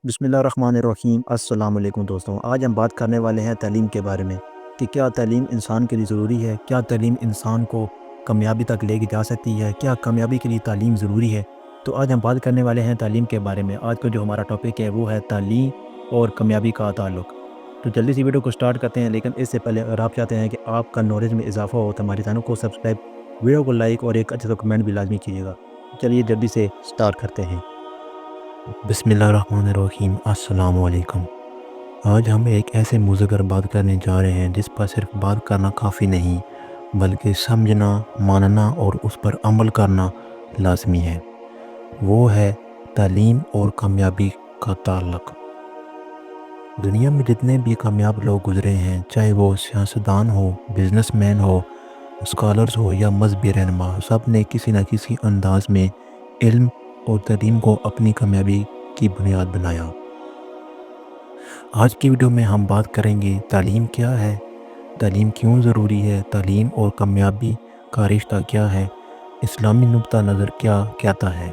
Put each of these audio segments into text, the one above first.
بسم اللہ الرحمن الرحیم۔ السلام علیکم دوستوں، آج ہم بات کرنے والے ہیں تعلیم کے بارے میں کہ کیا تعلیم انسان کے لیے ضروری ہے، کیا تعلیم انسان کو کامیابی تک لے کے جا سکتی ہے، کیا کامیابی کے لیے تعلیم ضروری ہے۔ تو آج ہم بات کرنے والے ہیں تعلیم کے بارے میں۔ آج کا جو ہمارا ٹاپک ہے وہ ہے تعلیم اور کامیابی کا تعلق۔ تو جلدی سے ویڈیو کو سٹارٹ کرتے ہیں، لیکن اس سے پہلے اگر آپ چاہتے ہیں کہ آپ کا نالج میں اضافہ ہو تو ہمارے چینل کو سبسکرائب، ویڈیو کو لائک اور ایک اچھا سا کمنٹ بھی لازمی کیجیے گا۔ چلیے جلدی سے سٹارٹ کرتے ہیں۔ بسم اللہ الرحمن الرحیم۔ السلام علیکم۔ آج ہم ایک ایسے موضوع پر بات کرنے جا رہے ہیں جس پر صرف بات کرنا کافی نہیں بلکہ سمجھنا، ماننا اور اس پر عمل کرنا لازمی ہے۔ وہ ہے تعلیم اور کامیابی کا تعلق۔ دنیا میں جتنے بھی کامیاب لوگ گزرے ہیں، چاہے وہ سیاستدان ہو، business man who, scholars who یا مذہبی رہنما، سب نے کسی نہ کسی انداز میں علم اور تعلیم کو اپنی کامیابی کی بنیاد بنایا۔ آج کی ویڈیو میں ہم بات کریں گے تعلیم کیا ہے، تعلیم کیوں ضروری ہے، تعلیم اور کامیابی کا رشتہ کیا ہے، اسلامی نقطہ نظر کیا کہتا ہے،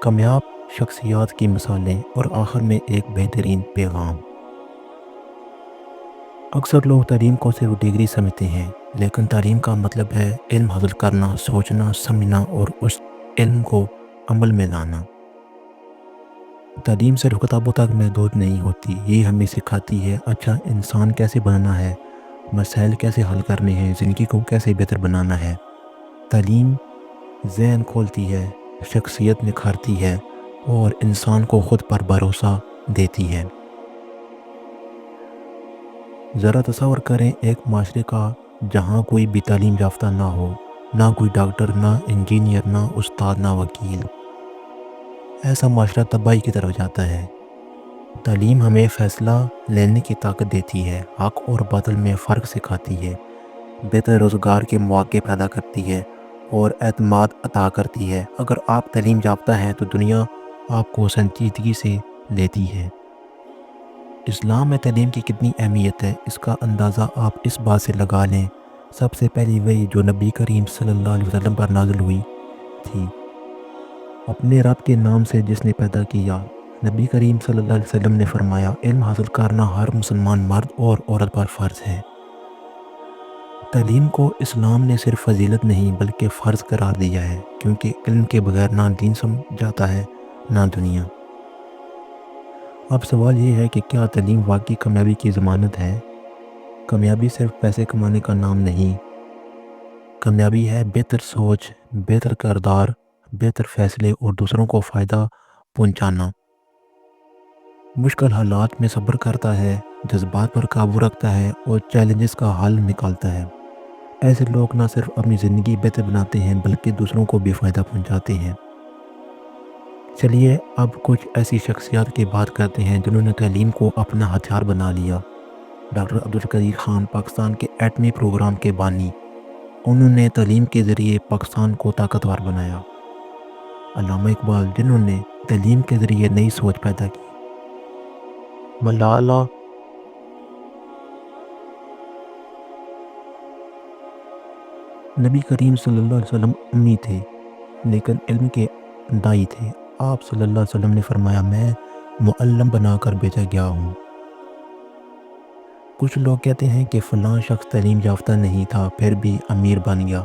کامیاب شخصیات کی مثالیں اور آخر میں ایک بہترین پیغام۔ اکثر لوگ تعلیم کو صرف ڈگری سمجھتے ہیں، لیکن تعلیم کا مطلب ہے علم حاصل کرنا، سوچنا، سمجھنا اور اس علم کو عمل میں لانا۔ تعلیم صرف کتابوں تک محدود نہیں ہوتی، یہ ہمیں سکھاتی ہے اچھا انسان کیسے بننا ہے، مسائل کیسے حل کرنے ہیں، زندگی کو کیسے بہتر بنانا ہے۔ تعلیم ذہن کھولتی ہے، شخصیت نکھارتی ہے اور انسان کو خود پر بھروسہ دیتی ہے۔ ذرا تصور کریں ایک معاشرے کا جہاں کوئی بھی تعلیم یافتہ نہ ہو، نہ کوئی ڈاکٹر، نہ انجینئر، نہ استاد، نہ وکیل۔ ایسا معاشرہ تباہی کی طرف جاتا ہے۔ تعلیم ہمیں فیصلہ لینے کی طاقت دیتی ہے، حق اور باطل میں فرق سکھاتی ہے، بہتر روزگار کے مواقع پیدا کرتی ہے اور اعتماد عطا کرتی ہے۔ اگر آپ تعلیم یافتہ ہیں تو دنیا آپ کو سنجیدگی سے لیتی ہے۔ اسلام میں تعلیم کی کتنی اہمیت ہے، اس کا اندازہ آپ اس بات سے لگا لیں۔ سب سے پہلی وحی جو نبی کریم صلی اللہ علیہ وسلم پر نازل ہوئی تھی، اپنے رب کے نام سے جس نے پیدا کیا، نبی کریم صلی اللہ علیہ وسلم نے فرمایا علم حاصل کرنا ہر مسلمان مرد اور عورت پر فرض ہے۔ تعلیم کو اسلام نے صرف فضیلت نہیں بلکہ فرض قرار دیا ہے، کیونکہ علم کے بغیر نہ دین سمجھاتا ہے نہ دنیا۔ اب سوال یہ ہے کہ کیا تعلیم واقعی کامیابی کی ضمانت ہے؟ کامیابی صرف پیسے کمانے کا نام نہیں، کامیابی ہے بہتر سوچ، بہتر کردار، بہتر فیصلے اور دوسروں کو فائدہ پہنچانا۔ مشکل حالات میں صبر کرتا ہے، جذبات پر قابو رکھتا ہے اور چیلنجز کا حل نکالتا ہے۔ ایسے لوگ نہ صرف اپنی زندگی بہتر بناتے ہیں بلکہ دوسروں کو بھی فائدہ پہنچاتے ہیں۔ چلیے اب کچھ ایسی شخصیات کی بات کرتے ہیں جنہوں نے تعلیم کو اپنا ہتھیار بنا لیا۔ ڈاکٹر عبدالقدیر خان پاکستان کے ایٹمی پروگرام کے بانی، انہوں نے تعلیم کے ذریعے پاکستان کو طاقتور بنایا۔ علامہ اقبال، جنہوں نے تعلیم کے ذریعے نئی سوچ پیدا کی۔ ملالہ نبی کریم صلی اللہ علیہ وسلم امی تھے لیکن علم کے دائی تھے۔ آپ صلی اللہ علیہ وسلم نے فرمایا میں معلم بنا کر بھیجا گیا ہوں۔ کچھ لوگ کہتے ہیں کہ فلاں شخص تعلیم یافتہ نہیں تھا پھر بھی امیر بن گیا،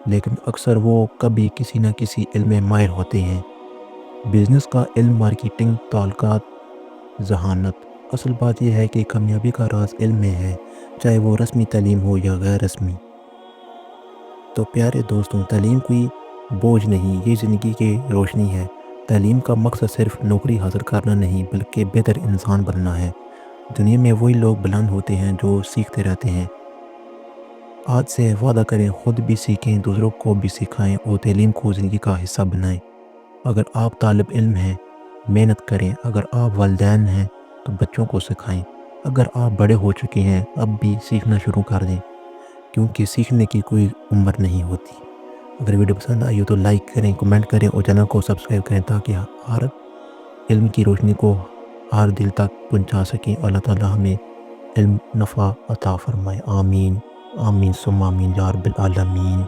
لیکن اکثر وہ کبھی کسی نہ کسی علم میں ماہر ہوتے ہیں۔ بزنس کا علم، مارکیٹنگ، تعلقات، ذہانت۔ اصل بات یہ ہے کہ کامیابی کا راز علم میں ہے، چاہے وہ رسمی تعلیم ہو یا غیر رسمی۔ تو پیارے دوستوں، تعلیم کوئی بوجھ نہیں، یہ زندگی کی روشنی ہے۔ تعلیم کا مقصد صرف نوکری حاصل کرنا نہیں بلکہ بہتر انسان بننا ہے۔ دنیا میں وہی لوگ بلند ہوتے ہیں جو سیکھتے رہتے ہیں۔ آج سے وعدہ کریں خود بھی سیکھیں، دوسروں کو بھی سکھائیں اور تعلیم کو زندگی کا حصہ بنائیں۔ اگر آپ طالب علم ہیں، محنت کریں، اگر آپ والدین ہیں تو بچوں کو سکھائیں، اگر آپ بڑے ہو چکے ہیں اب بھی سیکھنا شروع کر دیں، کیونکہ سیکھنے کی کوئی عمر نہیں ہوتی۔ اگر ویڈیو پسند آئی ہو تو لائک کریں، کمنٹ کریں اور چینل کو سبسکرائب کریں تاکہ ہر علم کی روشنی کو ہر دل تک پہنچا سکیں۔ اللہ تعالیٰ ہمیں علم نفع عطا فرمائے۔ آمین آمین ثم آمین یا رب العالمین۔